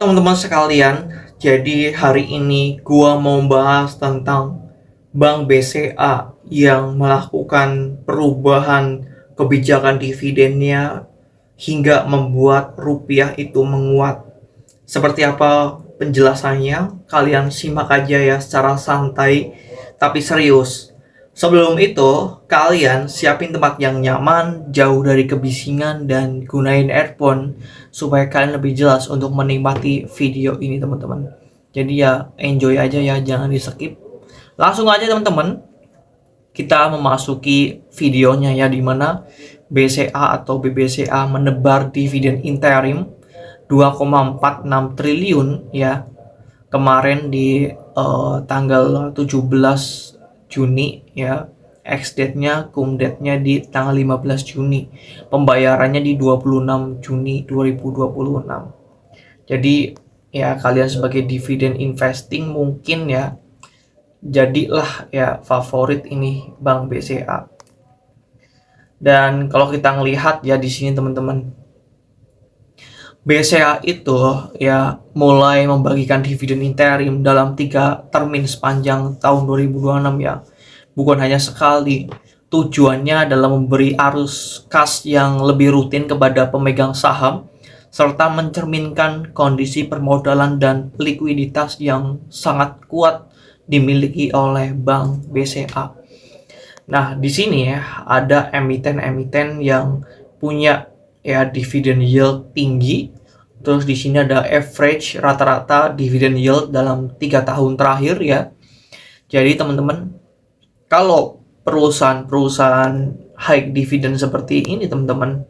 Teman-teman sekalian, jadi hari ini gua mau bahas tentang Bank BCA yang melakukan perubahan kebijakan dividennya hingga membuat rupiah itu menguat. Seperti apa penjelasannya? Kalian simak aja ya secara santai tapi serius. Sebelum itu, kalian siapin tempat yang nyaman, jauh dari kebisingan, dan gunain earphone supaya kalian lebih jelas untuk menikmati video ini teman-teman. Jadi ya enjoy aja ya, jangan di skip. Langsung aja teman-teman, kita memasuki videonya ya, dimana BCA atau BBCA menebar dividen interim 2,46 triliun ya kemarin di tanggal 17 Juni ya. Ex date-nya, cum date-nya di tanggal 15 Juni. Pembayarannya di 26 Juni 2026. Jadi ya kalian sebagai dividen investing mungkin ya jadilah ya favorit ini Bank BCA. Dan kalau kita ngelihat ya di sini teman-teman, BCA itu ya mulai membagikan dividen interim dalam 3 termin sepanjang tahun 2026 ya. Bukan hanya sekali. Tujuannya adalah memberi arus kas yang lebih rutin kepada pemegang saham serta mencerminkan kondisi permodalan dan likuiditas yang sangat kuat dimiliki oleh Bank BCA. Nah, di sini ya ada emiten-emiten yang punya ya dividen yield tinggi. Terus di sini ada average rata-rata dividen yield dalam 3 tahun terakhir ya. Jadi teman-teman, kalau perusahaan-perusahaan high dividend seperti ini teman-teman,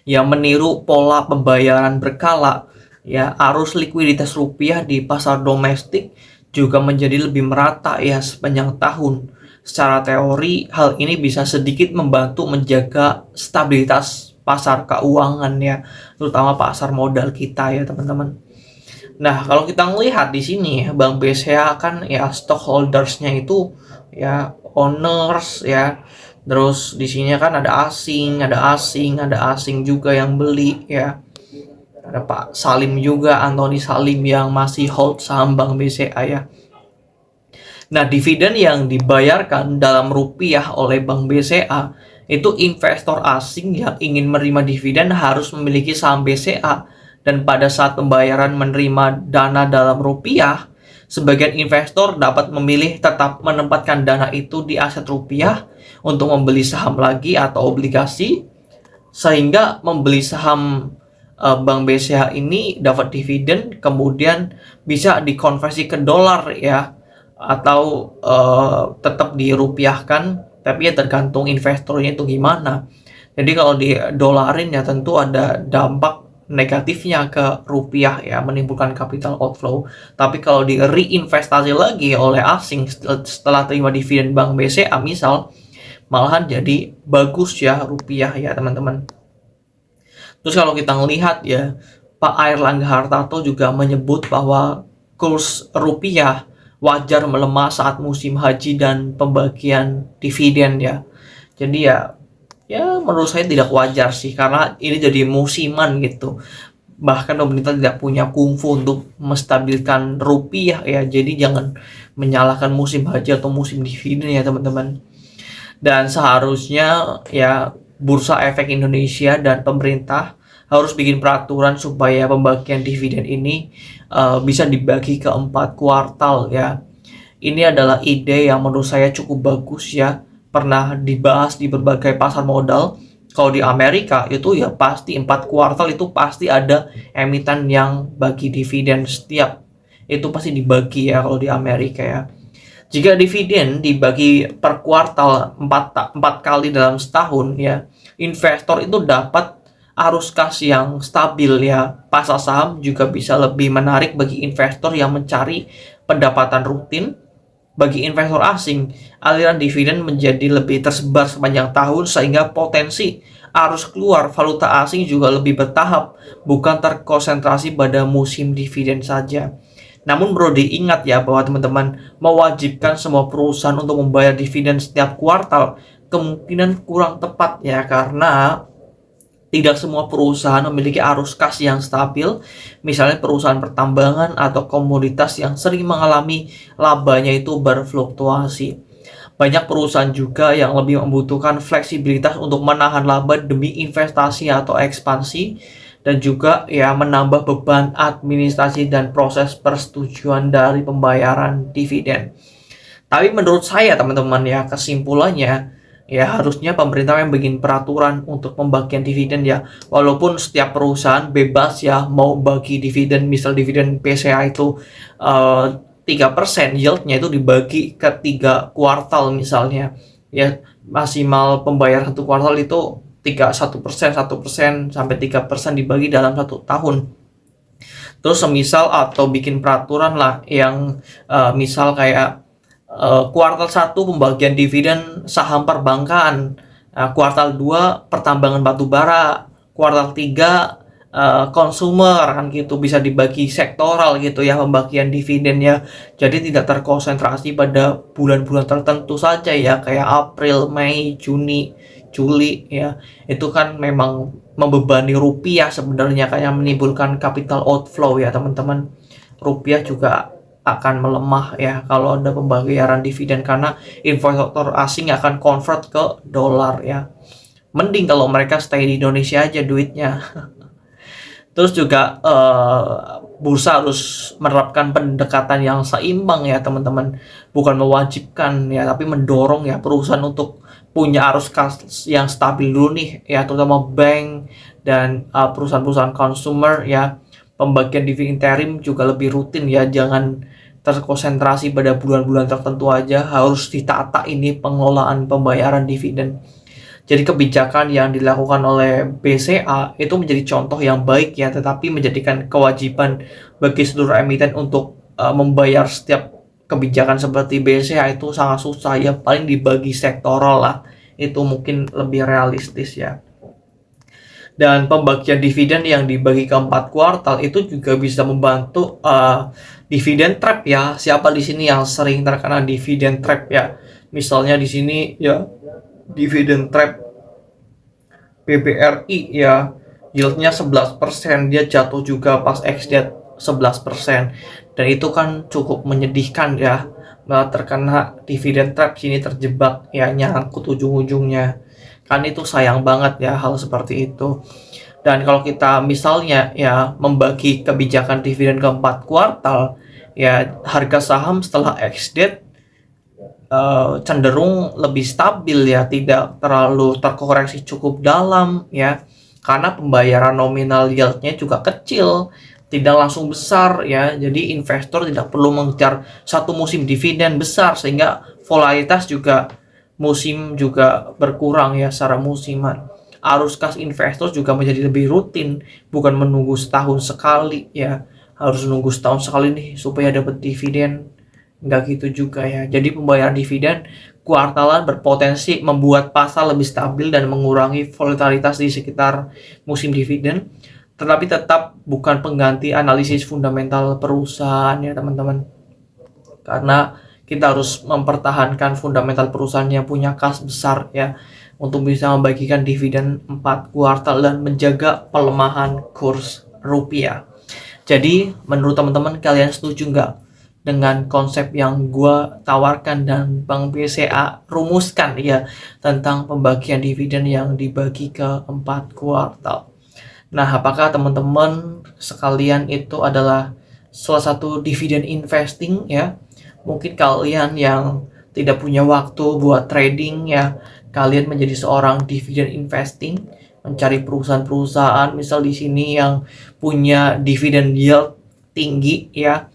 yang meniru pola pembayaran berkala, ya arus likuiditas rupiah di pasar domestik juga menjadi lebih merata ya sepanjang tahun. Secara teori, hal ini bisa sedikit membantu menjaga stabilitas pasar keuangan ya, terutama pasar modal kita ya teman-teman. Nah, kalau kita melihat di sini Bank BCA kan ya stockholdersnya itu ya owners ya. Terus di sini kan ada asing juga yang beli ya. Ada Pak Salim juga, Anthony Salim yang masih hold saham Bank BCA ya. Nah, dividen yang dibayarkan dalam rupiah oleh Bank BCA itu investor asing yang ingin menerima dividen harus memiliki saham BCA, dan pada saat pembayaran menerima dana dalam rupiah, sebagian investor dapat memilih tetap menempatkan dana itu di aset rupiah untuk membeli saham lagi atau obligasi, sehingga membeli saham Bank BCA ini dapat dividen kemudian bisa dikonversi ke dolar ya, atau tetap dirupiahkan, tapi ya tergantung investornya itu gimana. Jadi kalau di dolarin ya tentu ada dampak negatifnya ke rupiah ya, menimbulkan capital outflow. Tapi kalau di reinvestasi lagi oleh asing setelah terima dividen Bank BCA misal, malahan jadi bagus ya rupiah ya teman-teman. Terus kalau kita melihat ya, Pak Airlangga Hartarto juga menyebut bahwa kurs rupiah wajar melemah saat musim haji dan pembagian dividen ya. Jadi ya menurut saya tidak wajar sih, karena ini jadi musiman gitu. Bahkan pemerintah tidak punya kungfu untuk menstabilkan rupiah ya. Jadi jangan menyalahkan musim haji atau musim dividen ya teman-teman. Dan seharusnya ya Bursa Efek Indonesia dan pemerintah harus bikin peraturan supaya pembagian dividen ini bisa dibagi ke 4 kuartal ya. Ini adalah ide yang menurut saya cukup bagus ya. Pernah dibahas di berbagai pasar modal. Kalau di Amerika itu ya pasti 4 kuartal itu pasti ada emiten yang bagi dividen setiap. Itu pasti dibagi ya kalau di Amerika ya. Jika dividen dibagi per kuartal 4 kali dalam setahun ya, investor itu dapat arus kas yang stabil ya. Pasar saham juga bisa lebih menarik bagi investor yang mencari pendapatan rutin. Bagi investor asing, aliran dividen menjadi lebih tersebar sepanjang tahun sehingga potensi arus keluar valuta asing juga lebih bertahap, bukan terkonsentrasi pada musim dividen saja. Namun perlu diingat ya bahwa teman-teman, mewajibkan semua perusahaan untuk membayar dividen setiap kuartal kemungkinan kurang tepat ya, karena Tidak semua perusahaan memiliki arus kas yang stabil, misalnya perusahaan pertambangan atau komoditas yang sering mengalami labanya itu berfluktuasi. Banyak perusahaan juga yang lebih membutuhkan fleksibilitas untuk menahan laba demi investasi atau ekspansi, dan juga ya menambah beban administrasi dan proses persetujuan dari pembayaran dividen. Tapi menurut saya teman-teman ya, kesimpulannya ya harusnya pemerintah yang bikin peraturan untuk pembagian dividen ya. Walaupun setiap perusahaan bebas ya mau bagi dividen, misal dividen BCA itu 3%, yieldnya itu dibagi ke 3 kuartal misalnya. Ya maksimal pembayaran 1 kuartal itu 1% sampai 3% dibagi dalam 1 tahun. Terus semisal atau bikin peraturan lah yang misal kayak kuartal 1 pembagian dividen saham perbankan, kuartal 2 pertambangan batubara, kuartal 3 konsumer, kan gitu, bisa dibagi sektoral gitu ya pembagian dividennya. Jadi tidak terkonsentrasi pada bulan-bulan tertentu saja ya, kayak April, Mei, Juni, Juli ya. Itu kan memang membebani rupiah sebenarnya, kayak menimbulkan capital outflow ya teman-teman. Rupiah juga akan melemah ya kalau ada pembayaran dividen, karena investor asing akan convert ke dolar ya. Mending kalau mereka stay di Indonesia aja duitnya. Terus juga bursa harus menerapkan pendekatan yang seimbang ya teman-teman. Bukan mewajibkan ya, tapi mendorong ya perusahaan untuk punya arus kas yang stabil dulu nih ya, terutama bank dan perusahaan-perusahaan consumer ya. Pembagian dividen interim juga lebih rutin ya, jangan terkonsentrasi pada bulan-bulan tertentu aja, harus ditata ini pengelolaan pembayaran dividen. Jadi kebijakan yang dilakukan oleh BCA itu menjadi contoh yang baik ya, tetapi menjadikan kewajiban bagi seluruh emiten untuk membayar setiap kebijakan seperti BCA itu sangat susah ya, paling dibagi sektoral lah, itu mungkin lebih realistis ya. Dan pembagian dividen yang dibagi ke 4 kuartal itu juga bisa membantu dividen trap ya. Siapa di sini yang sering terkena dividen trap ya? Misalnya di sini ya, dividen trap BBRI ya, yieldnya 11%, dia jatuh juga pas ex-date 11%, dan itu kan cukup menyedihkan ya. Terkena dividen trap sini, terjebak ya, nyangkut ujung-ujungnya, kan itu sayang banget ya hal seperti itu. Dan kalau kita misalnya ya membagi kebijakan dividen ke 4 kuartal ya, harga saham setelah ex-date cenderung lebih stabil ya, tidak terlalu terkoreksi cukup dalam ya, karena pembayaran nominal yieldnya juga kecil, tidak langsung besar ya. Jadi investor tidak perlu mengejar satu musim dividen besar, sehingga volatilitas juga musim juga berkurang ya secara musiman. Arus kas investor juga menjadi lebih rutin, bukan menunggu setahun sekali ya, harus nunggu setahun sekali nih supaya dapat dividen. Nggak gitu juga ya. Jadi pembayaran dividen kuartalan berpotensi membuat pasar lebih stabil dan mengurangi volatilitas di sekitar musim dividen, tetapi tetap bukan pengganti analisis fundamental perusahaan ya teman-teman. Karena kita harus mempertahankan fundamental perusahaan yang punya kas besar ya, untuk bisa membagikan dividen 4 kuartal dan menjaga pelemahan kurs rupiah. Jadi menurut teman-teman, kalian setuju nggak dengan konsep yang gue tawarkan dan Bank BCA rumuskan ya, tentang pembagian dividen yang dibagi ke 4 kuartal? Nah, apakah teman-teman sekalian itu adalah salah satu dividen investing ya? Mungkin kalian yang tidak punya waktu buat trading ya, kalian menjadi seorang dividen investing, mencari perusahaan-perusahaan misal di sini yang punya dividen yield tinggi ya,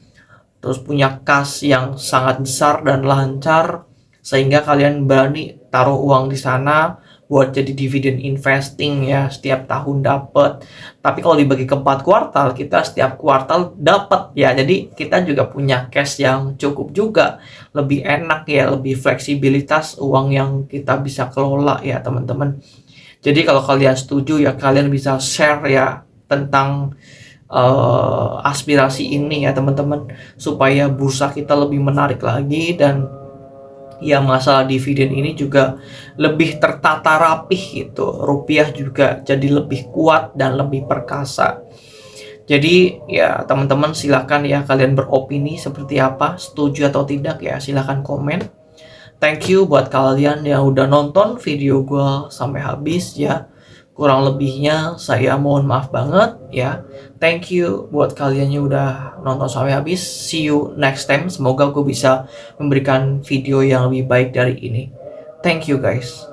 terus punya kas yang sangat besar dan lancar, sehingga kalian berani taruh uang di sana buat jadi dividen investing ya, setiap tahun dapat. Tapi kalau dibagi ke 4 kuartal, kita setiap kuartal dapat ya, jadi kita juga punya cash yang cukup juga, lebih enak ya, lebih fleksibilitas uang yang kita bisa kelola ya teman-teman. Jadi kalau kalian setuju ya, kalian bisa share ya tentang aspirasi ini ya teman-teman, supaya bursa kita lebih menarik lagi dan Ya masalah dividen ini juga lebih tertata rapih gitu. Rupiah juga jadi lebih kuat dan lebih perkasa. Jadi ya teman-teman silakan ya kalian beropini seperti apa, setuju atau tidak ya silakan komen. Thank you buat kalian yang udah nonton video gue sampai habis ya. Kurang lebihnya saya mohon maaf banget ya. Thank you buat kalian yang udah nonton sampai habis. See you next time. Semoga gue bisa memberikan video yang lebih baik dari ini. Thank you guys.